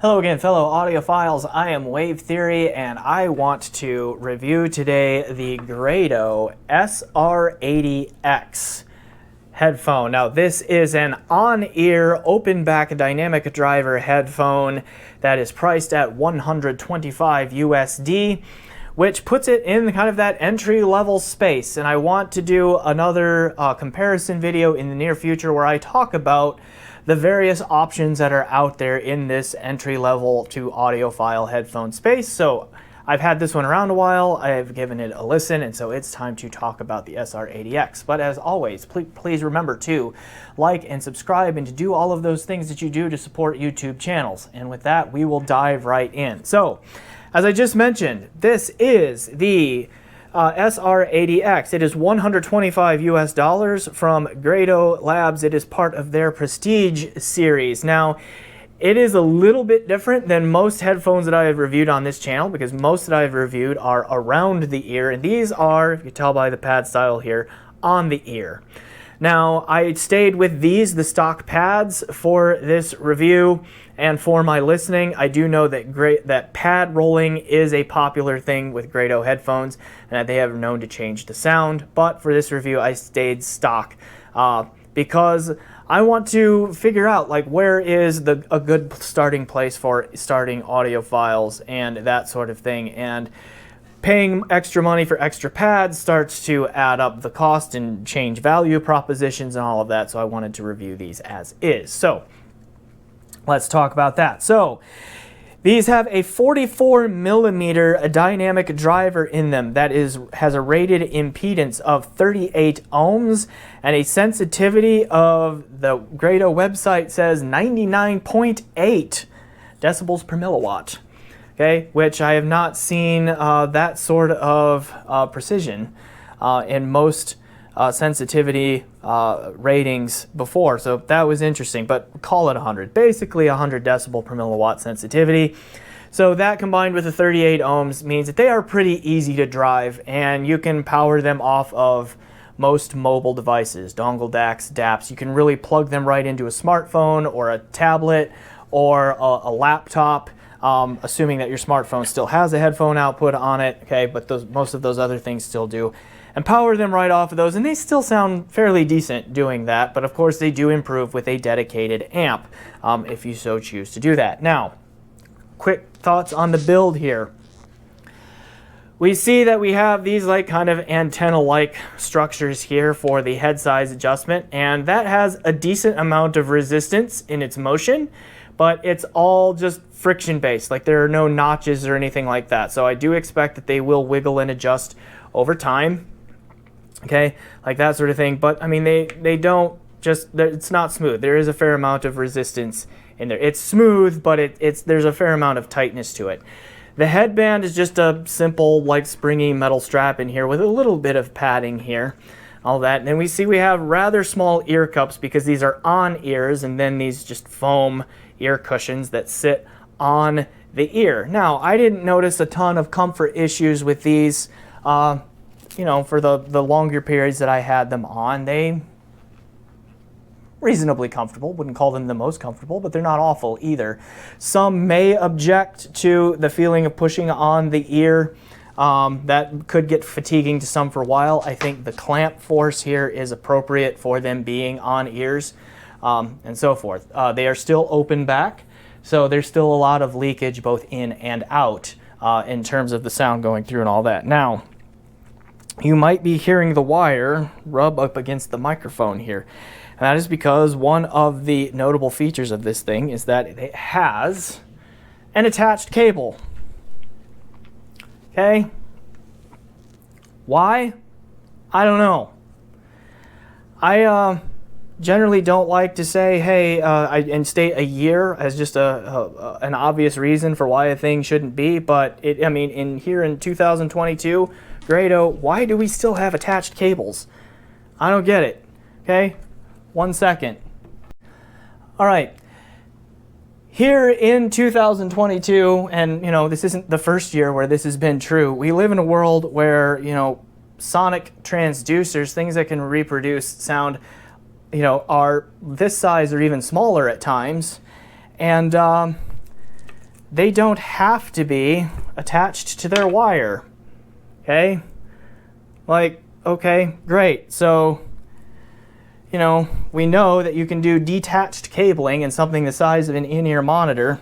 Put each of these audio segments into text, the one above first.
Hello again, fellow audiophiles. I am Wave Theory, and I want to review today the Grado SR80x headphone. Now, this is an on-ear, open-back dynamic driver headphone that is priced at $125 USD, which puts it in kind of that entry-level space. And I want to do another comparison video in the near future where I talk about the various options that are out there in this entry-level to audiophile headphone space. So I've had this one around a while, I've given it a listen, and so it's time to talk about the SR80x. But as always, please remember to like and subscribe and to do all of those things that you do to support YouTube channels. And with that, we will dive right in. So, as I just mentioned, this is the SR80x. It is $125 US from Grado Labs. It is part of their Prestige series. Now, it is a little bit different than most headphones that I have reviewed on this channel, because most that I've reviewed are around the ear, and these are, if you can tell by the pad style here, on the ear. Now, I stayed with these, the stock pads, for this review and for my listening. I do know that pad rolling is a popular thing with Grado headphones, and that they have known to change the sound. But for this review, I stayed stock because I want to figure out, like, where is a good starting place for starting audiophiles and that sort of thing. And paying extra money for extra pads starts to add up the cost and change value propositions and all of that. So I wanted to review these as is. So let's talk about that. So these have a 44 millimeter dynamic driver in them that has a rated impedance of 38 ohms and a sensitivity of, the Grado website says, 99.8 decibels per milliwatt. Okay, which I have not seen that sort of precision in most sensitivity ratings before, so that was interesting. But call it 100, basically 100 decibel per milliwatt sensitivity. So that combined with the 38 ohms means that they are pretty easy to drive, and you can power them off of most mobile devices, dongle DACs, DAPs. You can really plug them right into a smartphone or a tablet or a laptop. Assuming that your smartphone still has a headphone output on it, okay, but most of those other things still do, and power them right off of those, and they still sound fairly decent doing that. But of course, they do improve with a dedicated amp if you so choose to do that. Now, quick thoughts on the build here. We see that we have these like kind of antenna-like structures here for the head size adjustment, and that has a decent amount of resistance in its motion, but it's all just friction based. Like, there are no notches or anything like that. So I do expect that they will wiggle and adjust over time. Okay, like that sort of thing. But I mean, they don't just, it's not smooth. There is a fair amount of resistance in there. It's smooth, but there's a fair amount of tightness to it. The headband is just a simple, like, springy metal strap in here with a little bit of padding here. All that. And then we see we have rather small ear cups because these are on ears, and then these just foam ear cushions that sit on the ear. Now, I didn't notice a ton of comfort issues with these, you know, for the longer periods that I had them on. They reasonably comfortable. Wouldn't call them the most comfortable, but they're not awful either. Some may object to the feeling of pushing on the ear. That could get fatiguing to some for a while. I think the clamp force here is appropriate for them being on ears, and so forth. They are still open back, so there's still a lot of leakage both in and out in terms of the sound going through and all that. Now, you might be hearing the wire rub up against the microphone here, and that is because one of the notable features of this thing is that it has an attached cable. Okay? Why? I don't know. I generally don't like to say, hey, and state a year as just an obvious reason for why a thing shouldn't be, but I mean, here in 2022, Grado, why do we still have attached cables? I don't get it. Okay? 1 second. All right. Here in 2022, and you know, this isn't the first year where this has been true, we live in a world where, you know, sonic transducers, things that can reproduce sound, you know, are this size or even smaller at times. And they don't have to be attached to their wire. Okay? Like, okay, great. So, you know, we know that you can do detached cabling in something the size of an in-ear monitor.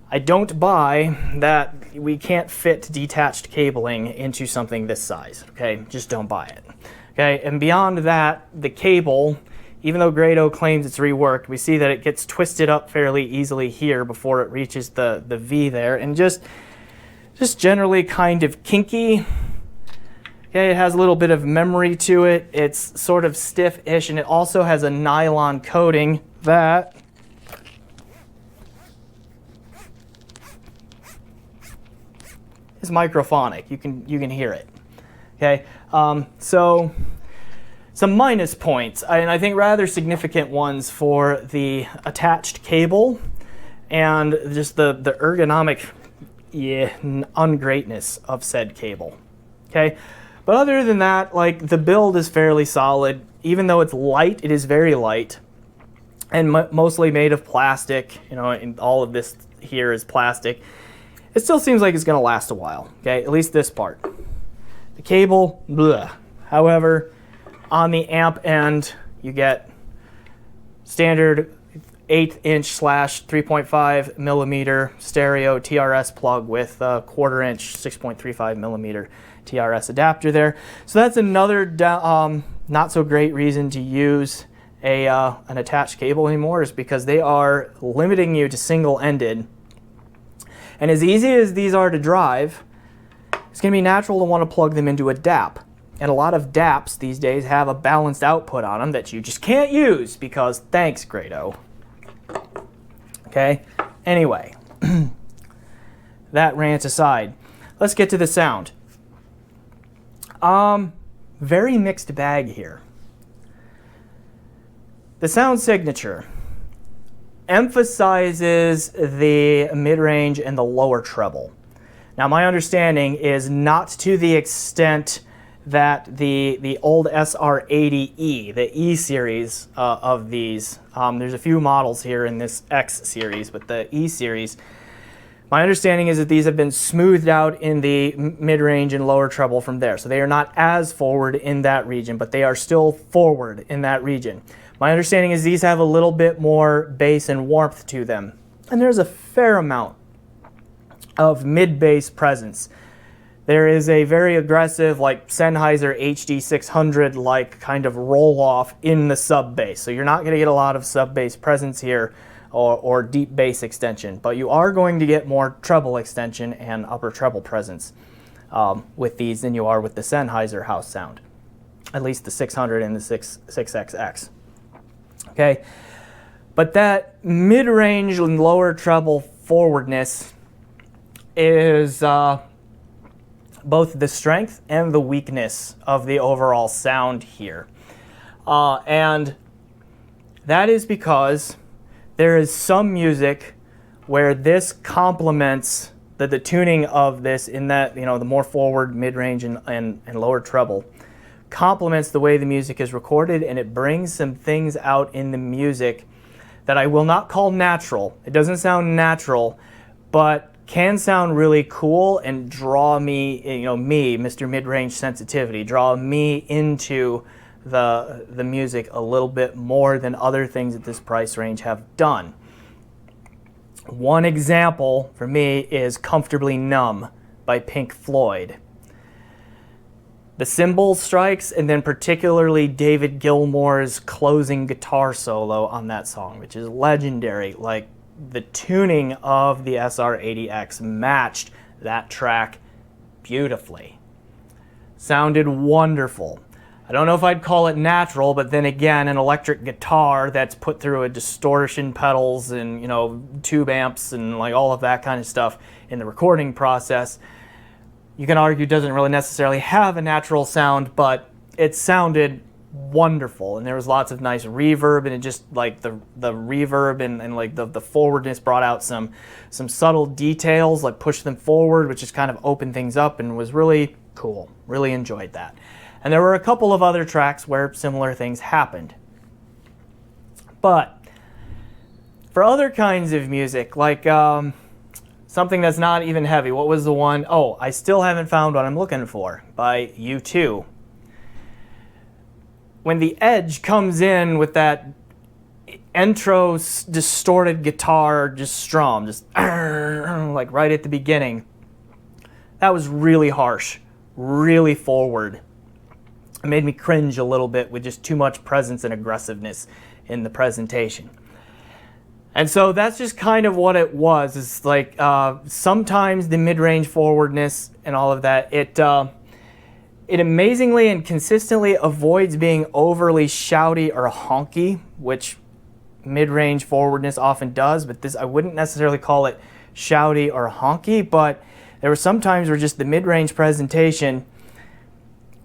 I don't buy that we can't fit detached cabling into something this size. Okay? Just don't buy it. Okay? And beyond that, the cable, even though Grado claims it's reworked, we see that it gets twisted up fairly easily here before it reaches the V there, and just generally kind of kinky. Okay, it has a little bit of memory to it. It's sort of stiff-ish, and it also has a nylon coating that is microphonic. You can hear it. Okay, so some minus points, and I think rather significant ones for the attached cable and just the ergonomic ungreatness of said cable. Okay, but other than that, like, the build is fairly solid. Even though it's light, it is very light and mostly made of plastic. You know, and all of this here is plastic. It still seems like it's going to last a while. Okay, at least this part. The cable, bleh. However, on the amp end, you get standard 1/8" / 3.5 millimeter stereo TRS plug with a 1/4" 6.35 millimeter TRS adapter there. So that's another not so great reason to use an attached cable anymore, is because they are limiting you to single-ended. And as easy as these are to drive, it's going to be natural to want to plug them into a DAP. And a lot of DAPs these days have a balanced output on them that you just can't use because thanks, Grado. Okay? Anyway, that rant aside, let's get to the sound. Very mixed bag here. The sound signature emphasizes the mid-range and the lower treble. Now, my understanding is not to the extent that the old SR80E, the E series of these, there's a few models here in this X series, but the E series, my understanding is that these have been smoothed out in the mid-range and lower treble from there. So they are not as forward in that region, but they are still forward in that region. My understanding is these have a little bit more bass and warmth to them. And there's a fair amount of mid-bass presence. There is a very aggressive, like Sennheiser HD600 like kind of roll-off in the sub-bass. So you're not going to get a lot of sub-bass presence here or deep bass extension, but you are going to get more treble extension and upper treble presence with these than you are with the Sennheiser house sound, at least the 600 and the 6XX. Okay, but that mid-range and lower treble forwardness is both the strength and the weakness of the overall sound here. And that is because there is some music where this complements the tuning of this in that, you know, the more forward, mid-range, and lower treble complements the way the music is recorded, and it brings some things out in the music that I will not call natural. It doesn't sound natural, but can sound really cool and draw me, you know, me, Mr. Mid-Range Sensitivity, draw me into the music a little bit more than other things at this price range have done. One example for me is Comfortably Numb by Pink Floyd. The cymbal strikes, and then particularly David Gilmour's closing guitar solo on that song, which is legendary. Like, the tuning of the SR80X matched that track beautifully. Sounded wonderful. I don't know if I'd call it natural, but then again, an electric guitar that's put through a distortion pedals and, you know, tube amps and like all of that kind of stuff in the recording process, you can argue doesn't really necessarily have a natural sound, but it sounded wonderful, and there was lots of nice reverb, and it just like the reverb and like the forwardness brought out some subtle details, like pushed them forward, which just kind of opened things up and was really cool. Really enjoyed that. And there were a couple of other tracks where similar things happened. But for other kinds of music, like something that's not even heavy. What was the one? Oh, I still haven't found what I'm looking for, by U2. When the Edge comes in with that intro distorted guitar just strum, just like right at the beginning, that was really harsh, really forward. It made me cringe a little bit with just too much presence and aggressiveness in the presentation. And so that's just kind of what it was. It's like sometimes the mid-range forwardness and all of that, it amazingly and consistently avoids being overly shouty or honky, which mid-range forwardness often does, but this, I wouldn't necessarily call it shouty or honky, but there were some times where just the mid-range presentation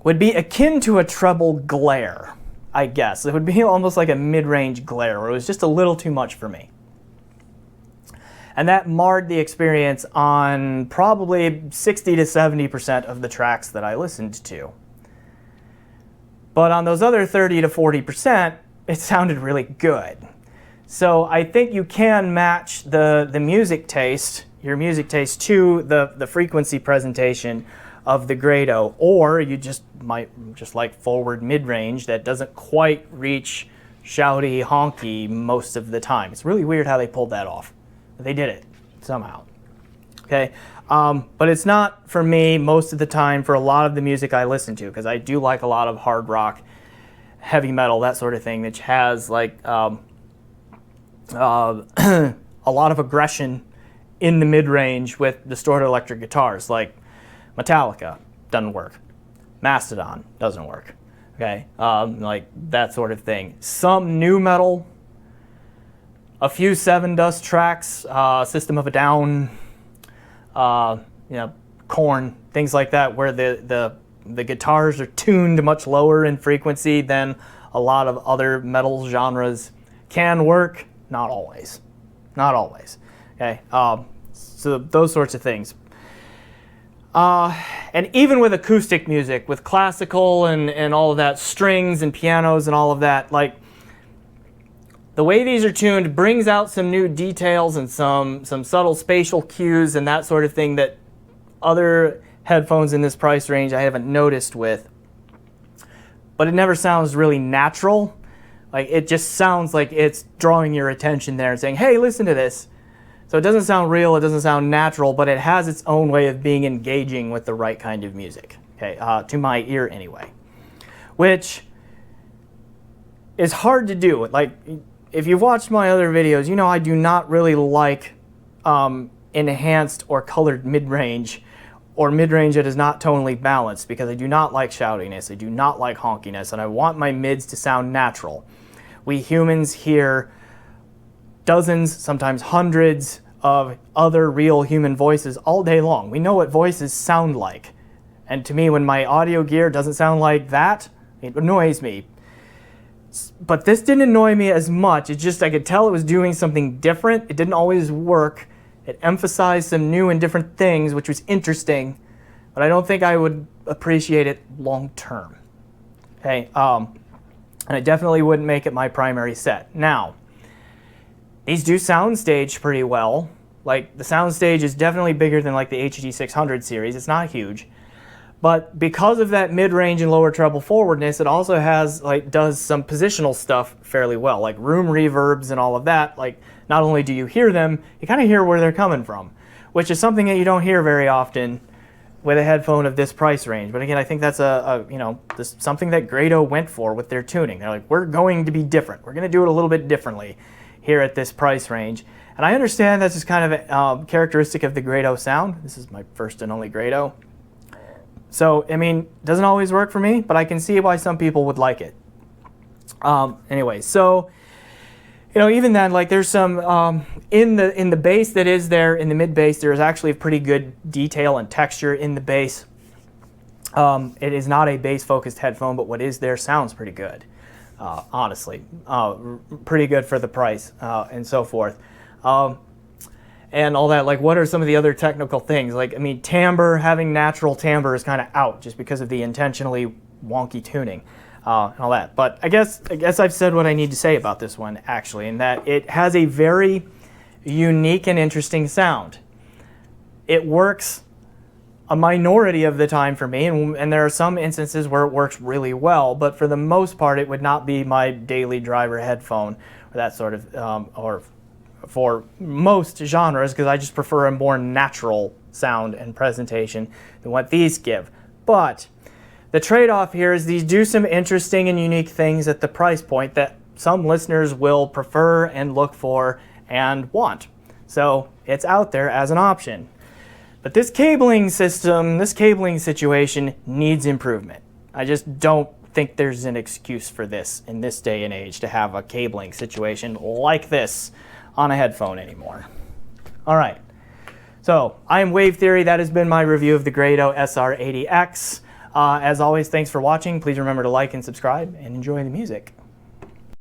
would be akin to a treble glare, I guess. It would be almost like a mid-range glare, where it was just a little too much for me. And that marred the experience on probably 60 to 70% of the tracks that I listened to. But on those other 30 to 40%, it sounded really good. So I think you can match the music taste, your music taste, to the frequency presentation of the Grado, or you just might just like forward mid-range that doesn't quite reach shouty, honky most of the time. It's really weird how they pulled that off. They did it somehow. Okay, but it's not for me most of the time for a lot of the music I listen to, because I do like a lot of hard rock, heavy metal, that sort of thing, which has like a lot of aggression in the mid-range with distorted electric guitars, like Metallica doesn't work, Mastodon doesn't work. Okay, like that sort of thing. Some new metal, a few Seven Dust tracks, System of a Down, Korn, things like that, where the guitars are tuned much lower in frequency than a lot of other metal genres can work. Not always. Not always. Okay, so those sorts of things. And even with acoustic music, with classical and all of that, strings and pianos and all of that, like, the way these are tuned brings out some new details and some subtle spatial cues and that sort of thing that other headphones in this price range I haven't noticed with. But it never sounds really natural. Like, it just sounds like it's drawing your attention there and saying, hey, listen to this. So it doesn't sound real, it doesn't sound natural, but it has its own way of being engaging with the right kind of music. Okay, to my ear anyway. Which is hard to do. Like, if you've watched my other videos, you know I do not really like enhanced or colored mid-range, or mid-range that is not tonally balanced, because I do not like shoutiness, I do not like honkiness, and I want my mids to sound natural. We humans hear dozens, sometimes hundreds of other real human voices all day long. We know what voices sound like. And to me, when my audio gear doesn't sound like that, it annoys me. But this didn't annoy me as much. It's just I could tell it was doing something different. It didn't always work. It emphasized some new and different things, which was interesting, but I don't think I would appreciate it long term. Okay, and I definitely wouldn't make it my primary set. Now, these do soundstage pretty well. Like, the soundstage is definitely bigger than like the HD600 series. It's not huge. But because of that mid-range and lower treble forwardness, it also has, like, does some positional stuff fairly well, like room reverbs and all of that. Like, not only do you hear them, you kind of hear where they're coming from, which is something that you don't hear very often with a headphone of this price range. But again, I think that's something that Grado went for with their tuning. They're like, we're going to be different. We're going to do it a little bit differently here at this price range. And I understand that's just kind of a characteristic of the Grado sound. This is my first and only Grado. So, I mean, it doesn't always work for me, but I can see why some people would like it. Anyway, so, even then, like, there's some, in the bass that is there, in the mid bass, there's actually a pretty good detail and texture in the bass. It is not a bass-focused headphone, but what is there sounds pretty good, honestly. Pretty good for the price, and so forth. And all that, like, what are some of the other technical things? Like, I mean, timbre, having natural timbre is kind of out just because of the intentionally wonky tuning and all that. But I guess I've said what I need to say about this one, actually, in that it has a very unique and interesting sound. it works a minority of the time for me, and there are some instances where it works really well, but for the most part it would not be my daily driver headphone or that sort of, or for most genres, because I just prefer a more natural sound and presentation than what these give. But the trade-off here is these do some interesting and unique things at the price point that some listeners will prefer and look for and want. So it's out there as an option. But this cabling system, this cabling situation needs improvement. I just don't think there's an excuse for this in this day and age to have a cabling situation like this on a headphone anymore. All right, so I am Wave Theory. That has been my review of the Grado SR80x. As always, thanks for watching. Please remember to like and subscribe and enjoy the music.